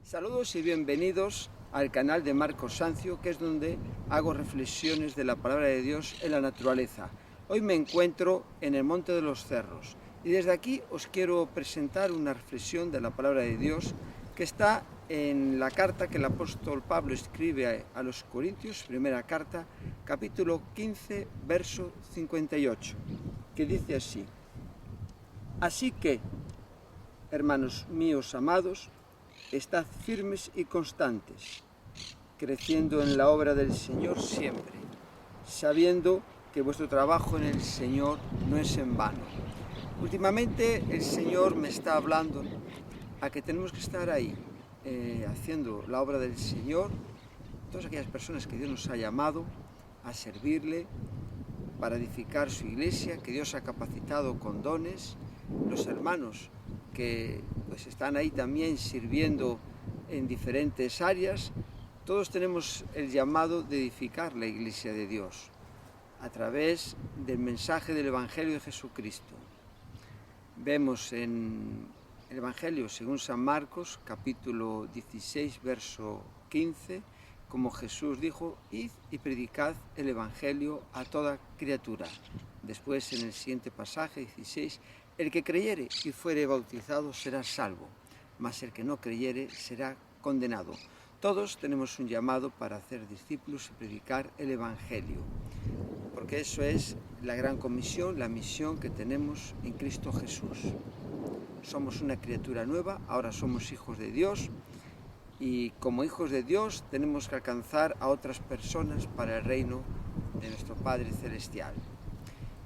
Saludos y bienvenidos al canal de Marcos Sancio, que es donde hago reflexiones de la palabra de Dios en la naturaleza. Hoy me encuentro en el Monte de los Cerros y desde aquí os quiero presentar una reflexión de la palabra de Dios que está en la carta que el apóstol Pablo escribe a los Corintios, primera carta, capítulo 15, verso 58, que dice así: Así que, hermanos míos amados, estad firmes y constantes, creciendo en la obra del Señor siempre, sabiendo que vuestro trabajo en el Señor no es en vano. Últimamente el Señor me está hablando a que tenemos que estar ahí, haciendo la obra del Señor, todas aquellas personas que Dios nos ha llamado a servirle, para edificar su iglesia, que Dios ha capacitado con dones, los hermanos que pues están ahí también sirviendo en diferentes áreas. Todos tenemos el llamado de edificar la iglesia de Dios a través del mensaje del Evangelio de Jesucristo. Vemos en el Evangelio según San Marcos, capítulo 16, verso 15, como Jesús dijo: id y predicad el Evangelio a toda criatura. Después, en el siguiente pasaje, 16, el que creyere y fuere bautizado será salvo, mas el que no creyere será condenado. Todos tenemos un llamado para hacer discípulos y predicar el Evangelio, porque eso es la gran comisión, la misión que tenemos en Cristo Jesús. Somos una criatura nueva, ahora somos hijos de Dios, y como hijos de Dios tenemos que alcanzar a otras personas para el reino de nuestro Padre Celestial.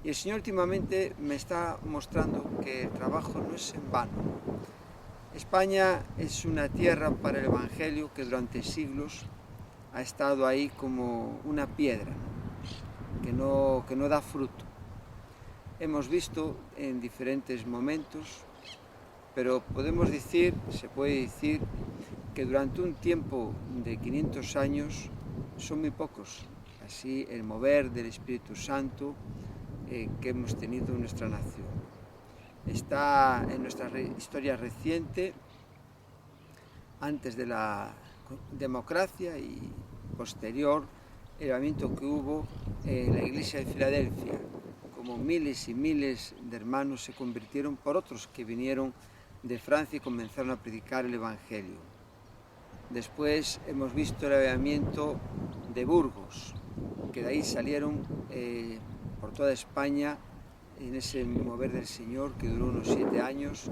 Y el Señor últimamente me está mostrando que el trabajo no es en vano. España es una tierra para el Evangelio que durante siglos ha estado ahí como una piedra, que no da fruto. Hemos visto en diferentes momentos, pero se puede decir que durante un tiempo de 500 años son muy pocos. Así el mover del Espíritu Santo que hemos tenido en nuestra nación. Está en nuestra historia reciente, antes de la democracia y posterior, el avivamiento que hubo en la iglesia de Filadelfia, como miles y miles de hermanos se convirtieron por otros que vinieron de Francia y comenzaron a predicar el Evangelio. Después hemos visto el avivamiento de Burgos, que de ahí salieron por toda España, en ese mover del Señor que duró unos 7 años,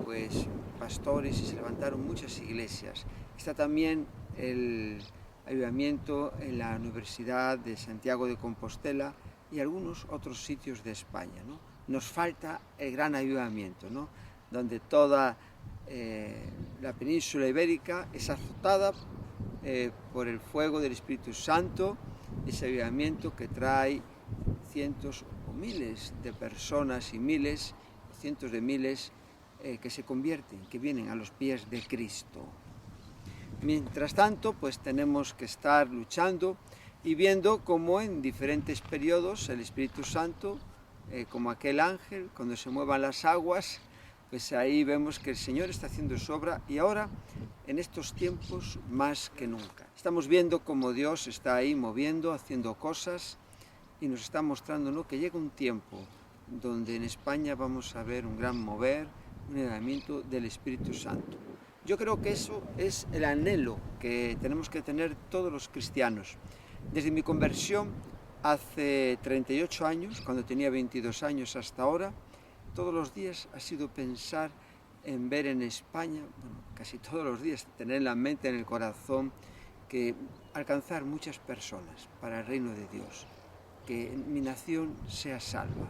pues pastores, y se levantaron muchas iglesias. Está también el avivamiento en la Universidad de Santiago de Compostela y algunos otros sitios de España, ¿no? Nos falta el gran avivamiento, ¿no? Donde toda la península ibérica es azotada por el fuego del Espíritu Santo, ese avivamiento que trae cientos o miles de personas y cientos de miles que se convierten, que vienen a los pies de Cristo. Mientras tanto, pues tenemos que estar luchando y viendo cómo en diferentes periodos el Espíritu Santo, como aquel ángel, cuando se muevan las aguas, pues ahí vemos que el Señor está haciendo su obra, y ahora, en estos tiempos, más que nunca. Estamos viendo cómo Dios está ahí moviendo, haciendo cosas, y nos está mostrando, ¿no?, que llega un tiempo donde en España vamos a ver un gran mover, un avivamiento del Espíritu Santo. Yo creo que eso es el anhelo que tenemos que tener todos los cristianos. Desde mi conversión hace 38 años, cuando tenía 22 años hasta ahora, todos los días ha sido pensar en ver en España, casi todos los días, tener en la mente, en el corazón, que alcanzar muchas personas para el reino de Dios, que mi nación sea salva.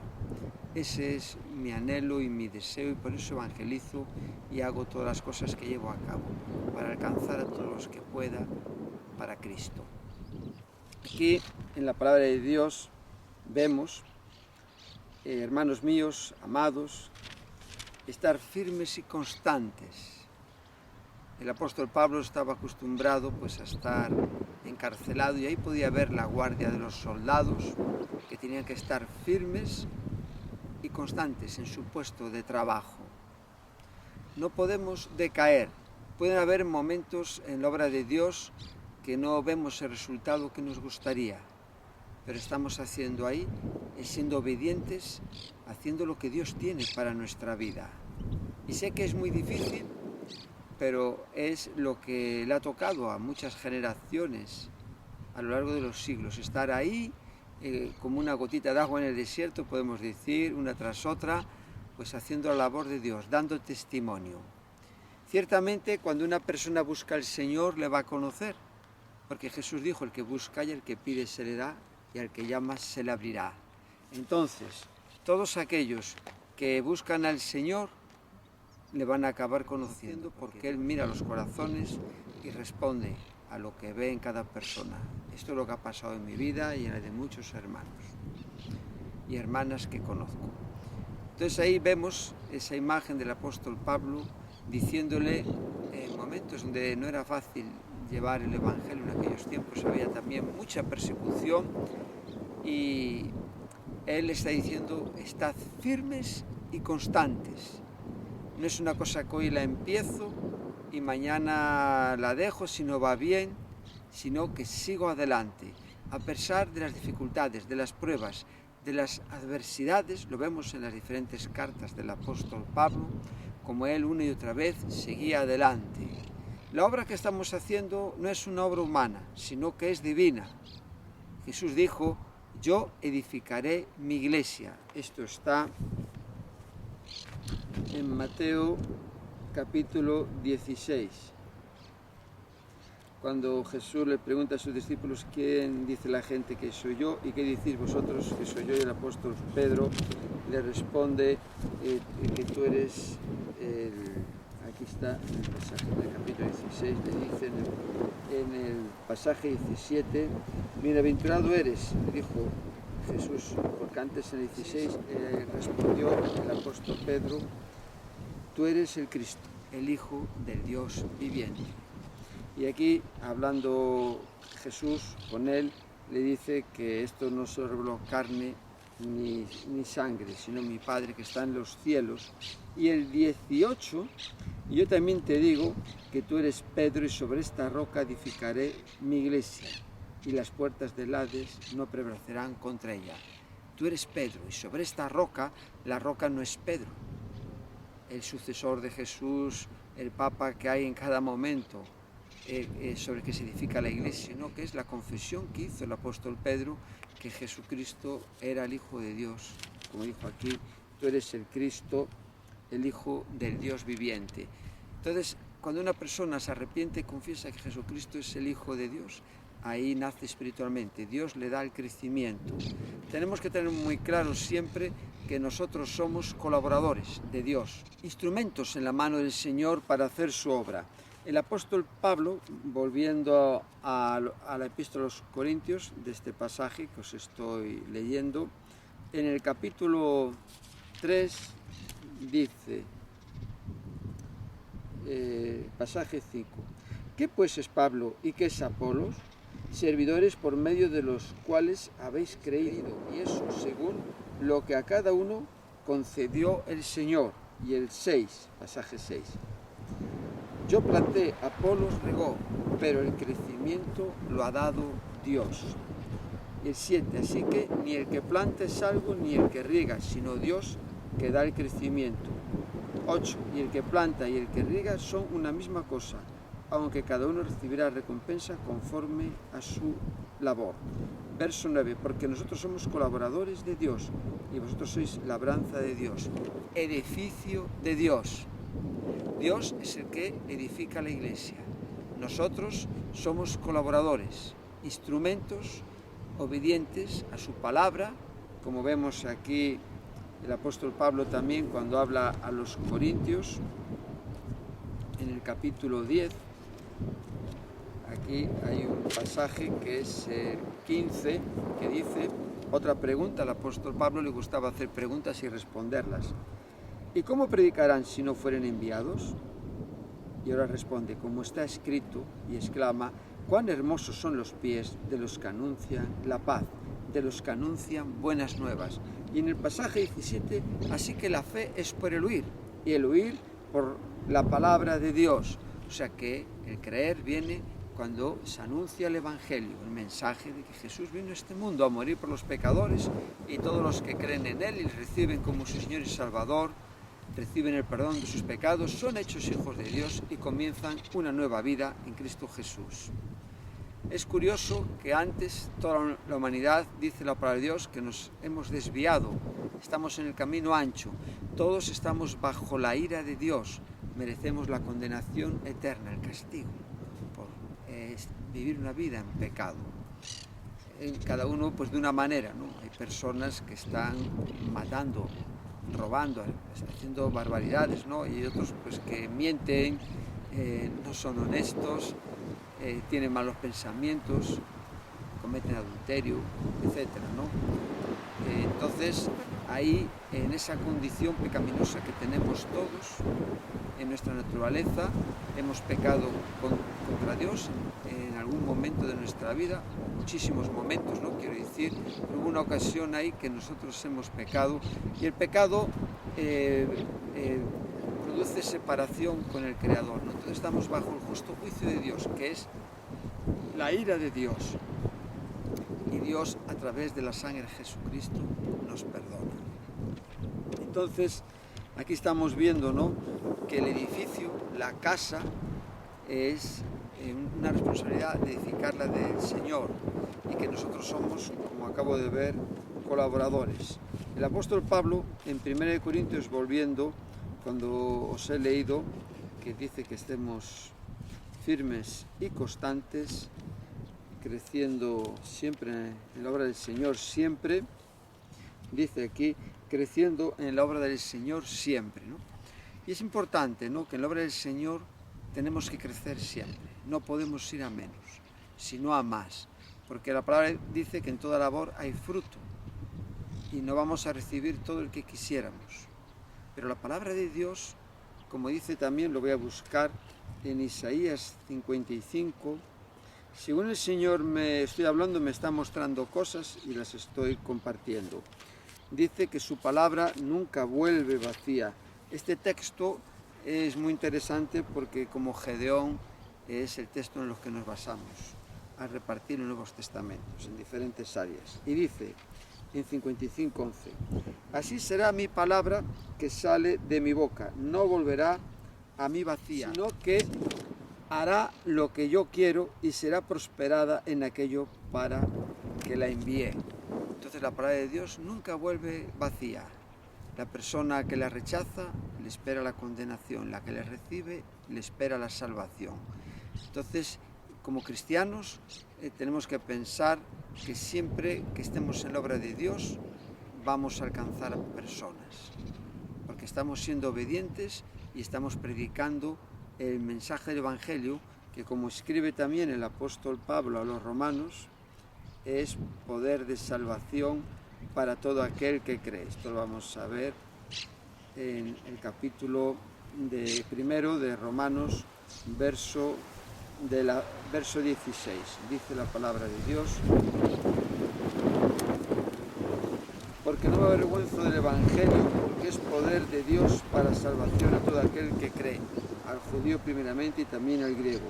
Ese es mi anhelo y mi deseo, y por eso evangelizo y hago todas las cosas que llevo a cabo, para alcanzar a todos los que pueda para Cristo. Aquí en la palabra de Dios vemos hermanos míos, amados, estar firmes y constantes. El apóstol Pablo estaba acostumbrado pues a estar encarcelado y ahí podía ver la guardia de los soldados que tenían que estar firmes y constantes en su puesto de trabajo. No podemos decaer. Pueden haber momentos en la obra de Dios que no vemos el resultado que nos gustaría, pero estamos haciendo ahí, siendo obedientes, haciendo lo que Dios tiene para nuestra vida. Y sé que es muy difícil, pero es lo que le ha tocado a muchas generaciones a lo largo de los siglos, estar ahí como una gotita de agua en el desierto, podemos decir, una tras otra, pues haciendo la labor de Dios, dando testimonio. Ciertamente, cuando una persona busca al Señor, le va a conocer, porque Jesús dijo, el que busca y el que pide se le da, y al que llama se le abrirá. Entonces, todos aquellos que buscan al Señor, le van a acabar conociendo, porque Él mira los corazones y responde a lo que ve en cada persona. Esto es lo que ha pasado en mi vida y en la de muchos hermanos y hermanas que conozco. Entonces ahí vemos esa imagen del apóstol Pablo diciéndole en momentos donde no era fácil llevar el Evangelio en aquellos tiempos, había también mucha persecución y él está diciendo, estad firmes y constantes. No es una cosa que hoy la empiezo y mañana la dejo si no va bien, sino que sigo adelante. A pesar de las dificultades, de las pruebas, de las adversidades, lo vemos en las diferentes cartas del apóstol Pablo, como él una y otra vez seguía adelante. La obra que estamos haciendo no es una obra humana, sino que es divina. Jesús dijo, yo edificaré mi iglesia. Esto está en Mateo capítulo 16, cuando Jesús le pregunta a sus discípulos, ¿quién dice la gente que soy yo? ¿Y qué decís vosotros que soy yo? Y el apóstol Pedro le responde que tú eres aquí está en el pasaje del capítulo 16, le dice en el pasaje 17, bienaventurado eres, le dijo Jesús, porque antes en el 16 respondió el apóstol Pedro, tú eres el Cristo, el Hijo del Dios viviente. Y aquí, hablando Jesús con él, le dice que esto no se reveló carne ni sangre, sino mi Padre que está en los cielos. Y el 18, yo también te digo que tú eres Pedro y sobre esta roca edificaré mi iglesia y las puertas del Hades no prevalecerán contra ella. Tú eres Pedro y sobre esta roca, la roca no es Pedro, el sucesor de Jesús, el Papa que hay en cada momento, sobre el que se edifica la iglesia, ¿no? Que es la confesión que hizo el apóstol Pedro, que Jesucristo era el Hijo de Dios, como dijo aquí, tú eres el Cristo, el Hijo del Dios viviente. Entonces, cuando una persona se arrepiente y confiesa que Jesucristo es el Hijo de Dios, ahí nace espiritualmente, Dios le da el crecimiento. Tenemos que tener muy claro siempre que nosotros somos colaboradores de Dios, instrumentos en la mano del Señor para hacer su obra. El apóstol Pablo, volviendo a la epístola a los Corintios, de este pasaje que os estoy leyendo, en el capítulo 3 dice, pasaje 5, ¿qué pues es Pablo y qué es Apolos? Servidores por medio de los cuales habéis creído, y eso según lo que a cada uno concedió el Señor. Y el 6, pasaje 6. Yo planté, Apolos regó, pero el crecimiento lo ha dado Dios. Y el 7, así que ni el que planta es algo, ni el que riega, sino Dios que da el crecimiento. 8, y el que planta y el que riega son una misma cosa, aunque cada uno recibirá recompensa conforme a su labor. Verso 9, porque nosotros somos colaboradores de Dios, y vosotros sois labranza de Dios, edificio de Dios. Dios es el que edifica la iglesia. Nosotros somos colaboradores, instrumentos obedientes a su palabra, como vemos aquí el apóstol Pablo también cuando habla a los Corintios, en el capítulo 10, aquí hay un pasaje que es 15, que dice, Otra pregunta, al apóstol Pablo le gustaba hacer preguntas y responderlas. ¿Y cómo predicarán si no fueren enviados? Y ahora responde, como está escrito, y exclama, cuán hermosos son los pies de los que anuncian la paz, de los que anuncian buenas nuevas. Y en el pasaje 17, así que la fe es por el oír, y el oír por la palabra de Dios. O sea que el creer viene cuando se anuncia el Evangelio, el mensaje de que Jesús vino a este mundo a morir por los pecadores, y todos los que creen en Él y reciben como su Señor y Salvador, reciben el perdón de sus pecados, son hechos hijos de Dios y comienzan una nueva vida en Cristo Jesús. Es curioso que antes toda la humanidad, dice la palabra de Dios, que nos hemos desviado, estamos en el camino ancho, todos estamos bajo la ira de Dios, merecemos la condenación eterna, el castigo, por vivir una vida en pecado. Cada uno pues de una manera, ¿no? Hay personas que están matando, robando, haciendo barbaridades, ¿no? Y otros pues que mienten, no son honestos, tienen malos pensamientos, cometen adulterio, etcétera, ¿no? Entonces, ahí, en esa condición pecaminosa que tenemos todos, en nuestra naturaleza, hemos pecado contra Dios en algún momento de nuestra vida, muchísimos momentos, ¿no? Quiero decir, hubo una ocasión ahí que nosotros hemos pecado, y el pecado produce separación con el Creador, ¿no? Entonces estamos bajo el justo juicio de Dios, que es la ira de Dios. Y Dios, a través de la sangre de Jesucristo, nos perdona. Entonces, aquí estamos viendo, ¿no?, que el edificio, la casa, es una responsabilidad de edificarla del Señor, y que nosotros somos, como acabo de ver, colaboradores. El apóstol Pablo, en 1 Corintios, volviendo, cuando os he leído, que dice que estemos firmes y constantes, creciendo siempre en la obra del Señor, siempre, dice aquí, creciendo en la obra del Señor siempre, ¿no? Y es importante, ¿no?, que en la obra del Señor tenemos que crecer siempre, no podemos ir a menos, sino a más, porque la palabra dice que en toda labor hay fruto, y no vamos a recibir todo el que quisiéramos. Pero la palabra de Dios, como dice también, lo voy a buscar en Isaías 55, según el Señor me estoy hablando, me está mostrando cosas y las estoy compartiendo. Dice que su palabra nunca vuelve vacía. Este texto es muy interesante porque, como Gedeón, es el texto en el que nos basamos a repartir los Nuevos Testamentos en diferentes áreas. Y dice en 55:11, así será mi palabra que sale de mi boca, no volverá a mí vacía, sino que hará lo que yo quiero y será prosperada en aquello para que la envié. Entonces la palabra de Dios nunca vuelve vacía. La persona que la rechaza le espera la condenación, la que la recibe le espera la salvación. Entonces, como cristianos, tenemos que pensar que siempre que estemos en la obra de Dios vamos a alcanzar a personas, porque estamos siendo obedientes y estamos predicando el mensaje del Evangelio, que, como escribe también el apóstol Pablo a los romanos, es poder de salvación para todo aquel que cree. Esto lo vamos a ver en el capítulo primero de Romanos, verso 16. Dice la palabra de Dios: porque no me avergüenzo del Evangelio, porque es poder de Dios para salvación a todo aquel que cree, al judío primeramente y también al griego.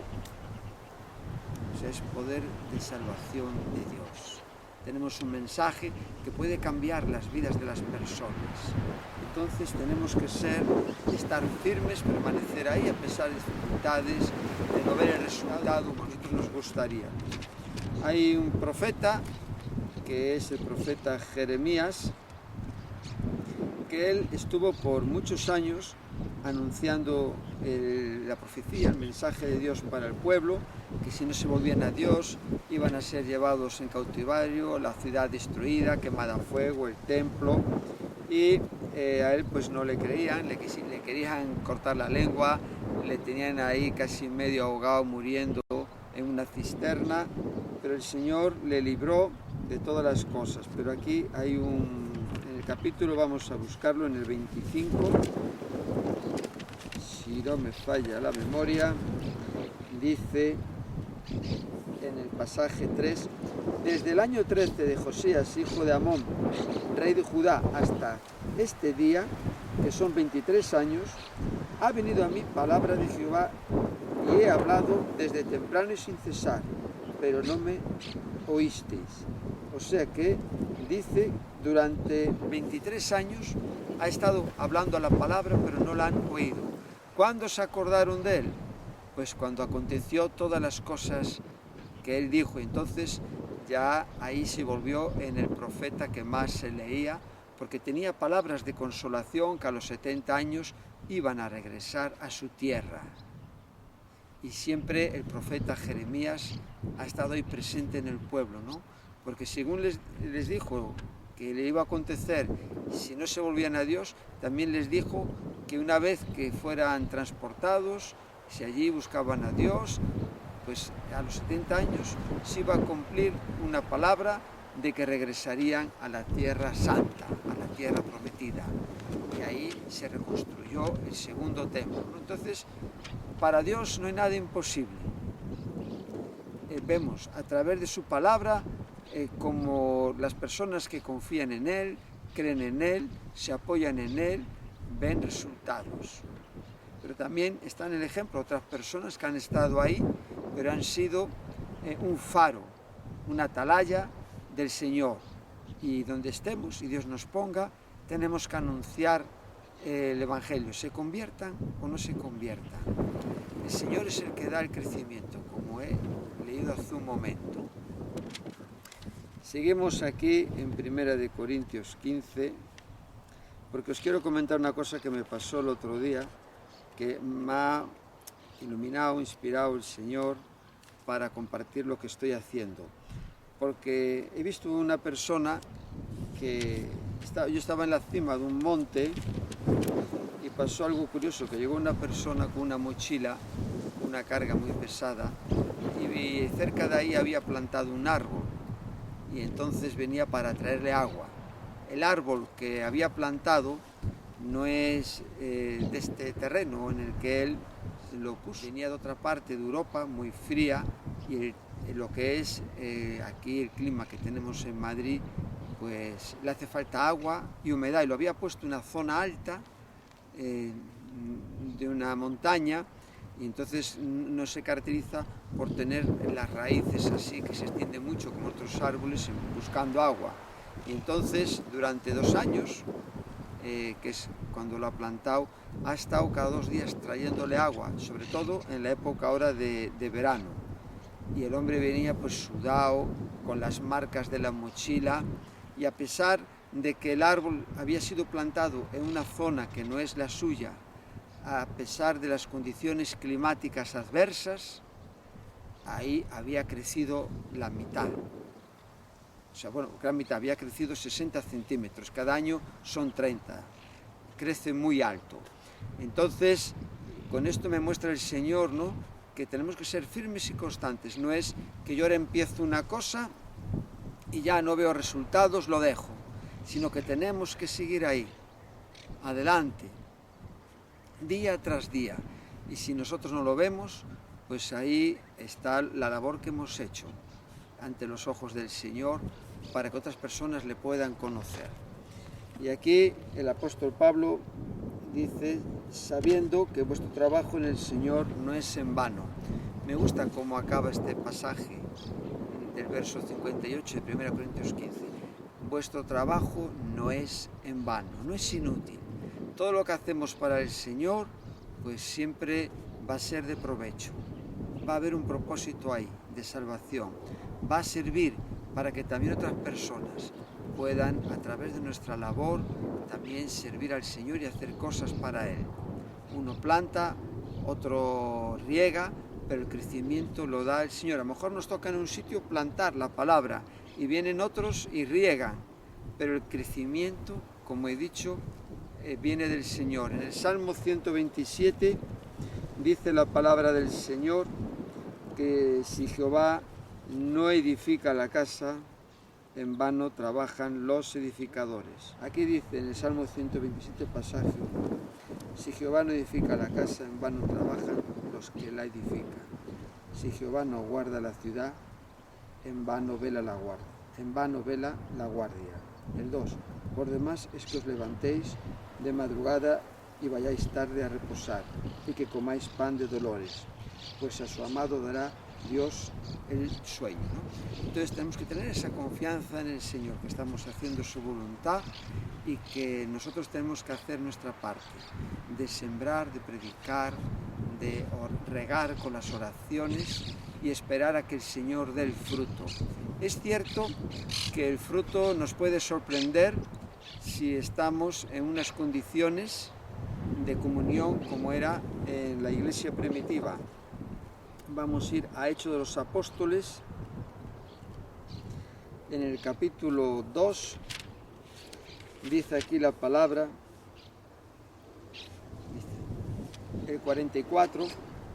O sea, es poder de salvación de Dios. Tenemos un mensaje que puede cambiar las vidas de las personas. Entonces tenemos que estar firmes, permanecer ahí a pesar de dificultades, de no ver el resultado que a nosotros nos gustaría. Hay un profeta, que es el profeta Jeremías, que él estuvo por muchos años anunciando la profecía, el mensaje de Dios para el pueblo, que si no se volvían a Dios iban a ser llevados en cautiverio, la ciudad destruida, quemada a fuego, el templo, y a él pues no le creían, le querían cortar la lengua, le tenían ahí casi medio ahogado, muriendo en una cisterna, pero el Señor le libró de todas las cosas, pero aquí hay en el capítulo, vamos a buscarlo en el 25, si no me falla la memoria, dice en el pasaje 3, desde el año 13 de Josías, hijo de Amón, rey de Judá, hasta este día, que son 23 años, ha venido a mí palabra de Jehová y he hablado desde temprano y sin cesar, pero no me oísteis. O sea que dice, durante 23 años ha estado hablando la palabra, pero no la han oído. ¿Cuándo se acordaron de él? Pues cuando aconteció todas las cosas que él dijo. Entonces ya ahí se volvió en el profeta que más se leía, porque tenía palabras de consolación que a los 70 años iban a regresar a su tierra. Y siempre el profeta Jeremías ha estado ahí presente en el pueblo, ¿no? Porque según les dijo que le iba a acontecer si no se volvían a Dios, también les dijo que una vez que fueran transportados, si allí buscaban a Dios, pues a los 70 años se iba a cumplir una palabra de que regresarían a la tierra santa, a la tierra prometida. Y ahí se reconstruyó el segundo templo, ¿no? Entonces, para Dios no hay nada imposible. Vemos a través de su palabra como las personas que confían en Él, creen en Él, se apoyan en Él, ven resultados. Pero también está en el ejemplo otras personas que han estado ahí, pero han sido un faro, una atalaya del Señor. Y donde estemos y Dios nos ponga, tenemos que anunciar el Evangelio, se conviertan o no se conviertan. El Señor es el que da el crecimiento, como he leído hace un momento. Seguimos aquí en 1 Corintios 15, porque os quiero comentar una cosa que me pasó el otro día, que me ha iluminado, inspirado el Señor para compartir lo que estoy haciendo. Porque he visto una persona que yo estaba en la cima de un monte y pasó algo curioso, que llegó una persona con una mochila, una carga muy pesada, y cerca de ahí había plantado un árbol y entonces venía para traerle agua. El árbol que había plantado no es de este terreno en el que él lo puso, venía de otra parte de Europa, muy fría, y lo que es aquí el clima que tenemos en Madrid, pues le hace falta agua y humedad, y lo había puesto en una zona alta de una montaña, y entonces no se caracteriza por tener las raíces así que se extienden mucho como otros árboles buscando agua. Y entonces durante 2 años, que es cuando lo ha plantado, ha estado cada 2 días trayéndole agua, sobre todo en la época ahora de verano. Y el hombre venía pues sudado, con las marcas de la mochila, y a pesar de que el árbol había sido plantado en una zona que no es la suya, a pesar de las condiciones climáticas adversas, ahí había crecido la mitad. O sea, bueno, la mitad, había crecido 60 centímetros, cada año son 30, crece muy alto. Entonces, con esto me muestra el Señor, ¿no?, que tenemos que ser firmes y constantes. No es que yo ahora empiezo una cosa y ya no veo resultados, lo dejo, sino que tenemos que seguir ahí, adelante, día tras día. Y si nosotros no lo vemos, pues ahí está la labor que hemos hecho ante los ojos del Señor, para que otras personas le puedan conocer. Y aquí el apóstol Pablo dice, sabiendo que vuestro trabajo en el Señor no es en vano. Me gusta cómo acaba este pasaje del verso 58 de 1 Corintios 15. Vuestro trabajo no es en vano, no es inútil. Todo lo que hacemos para el Señor, pues siempre va a ser de provecho. Va a haber un propósito ahí, de salvación. Va a servir para que también otras personas puedan, a través de nuestra labor, también servir al Señor y hacer cosas para Él. Uno planta, otro riega, pero el crecimiento lo da el Señor. A lo mejor nos toca en un sitio plantar la palabra y vienen otros y riegan, pero el crecimiento, como he dicho, viene del Señor. En el Salmo 127 dice la palabra del Señor que si Jehová no edifica la casa, en vano trabajan los edificadores. Aquí dice en el Salmo 127 pasaje: si Jehová no edifica la casa, en vano trabajan los que la edifican. Si Jehová no guarda la ciudad, en vano vela la guardia. En vano vela la guardia. El 2. Por demás es que os levantéis de madrugada y vayáis tarde a reposar, y que comáis pan de dolores, pues a su amado dará Dios el sueño, ¿no? Entonces tenemos que tener esa confianza en el Señor, que estamos haciendo su voluntad y que nosotros tenemos que hacer nuestra parte, de sembrar, de predicar, de regar con las oraciones y esperar a que el Señor dé el fruto. Es cierto que el fruto nos puede sorprender si estamos en unas condiciones de comunión como era en la iglesia primitiva. Vamos a ir a Hechos de los Apóstoles, en el capítulo 2, dice aquí la palabra, el 44,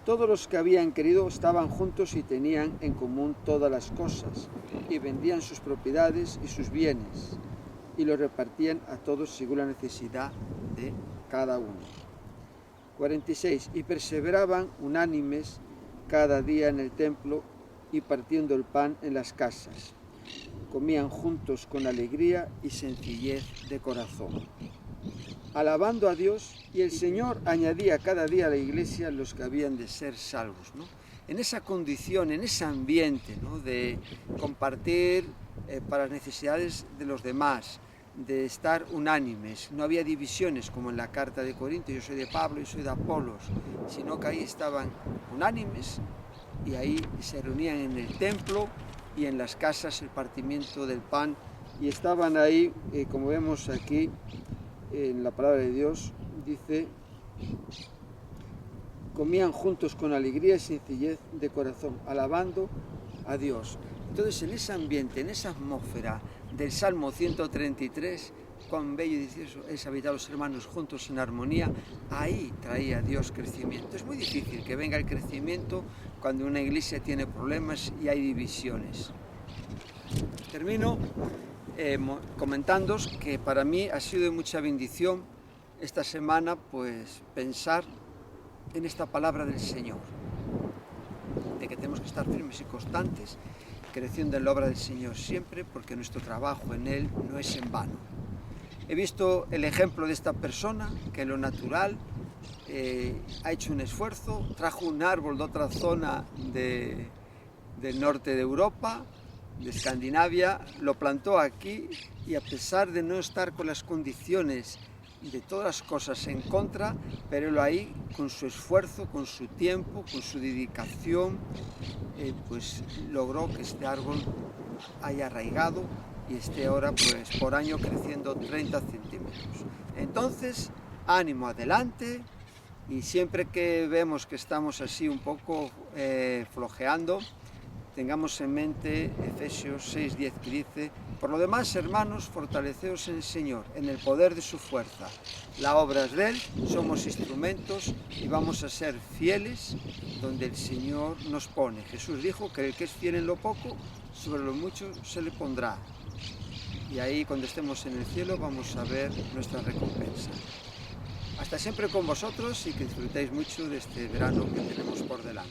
todos los que habían querido estaban juntos y tenían en común todas las cosas, y vendían sus propiedades y sus bienes, y los repartían a todos según la necesidad de cada uno. 46, y perseveraban unánimes cada día en el templo y partiendo el pan en las casas. Comían juntos con alegría y sencillez de corazón, alabando a Dios, y el Señor añadía cada día a la iglesia los que habían de ser salvos, ¿no? En esa condición, en ese ambiente, ¿no?, de compartir para las necesidades de los demás, de estar unánimes. No había divisiones como en la carta de Corinto, yo soy de Pablo, yo soy de Apolos, sino que ahí estaban unánimes y ahí se reunían en el templo y en las casas el partimiento del pan, y estaban ahí, como vemos aquí en la palabra de Dios, dice, comían juntos con alegría y sencillez de corazón, alabando a Dios. Entonces, en ese ambiente, en esa atmósfera del Salmo 133, cuán bello y delicioso es habitar los hermanos juntos en armonía, ahí traía Dios crecimiento. Es muy difícil que venga el crecimiento cuando una iglesia tiene problemas y hay divisiones. Termino comentándoos que para mí ha sido de mucha bendición esta semana, pues, pensar en esta palabra del Señor, de que tenemos que estar firmes y constantes, creciendo en la obra del Señor siempre, porque nuestro trabajo en Él no es en vano. He visto el ejemplo de esta persona que en lo natural ha hecho un esfuerzo, trajo un árbol de otra zona del norte de Europa, de Escandinavia, lo plantó aquí, y a pesar de no estar con las condiciones de todas las cosas en contra, pero él ahí, con su esfuerzo, con su tiempo, con su dedicación, pues logró que este árbol haya arraigado y esté ahora, pues, por año creciendo 30 centímetros. Entonces, ánimo, adelante, y siempre que vemos que estamos así un poco flojeando, tengamos en mente Efesios 6:10, que dice: por lo demás, hermanos, fortaleceos en el Señor, en el poder de su fuerza. La obra es de Él, somos instrumentos y vamos a ser fieles donde el Señor nos pone. Jesús dijo que el que es fiel en lo poco, sobre lo mucho se le pondrá. Y ahí, cuando estemos en el cielo, vamos a ver nuestra recompensa. Hasta siempre con vosotros, y que disfrutéis mucho de este verano que tenemos por delante.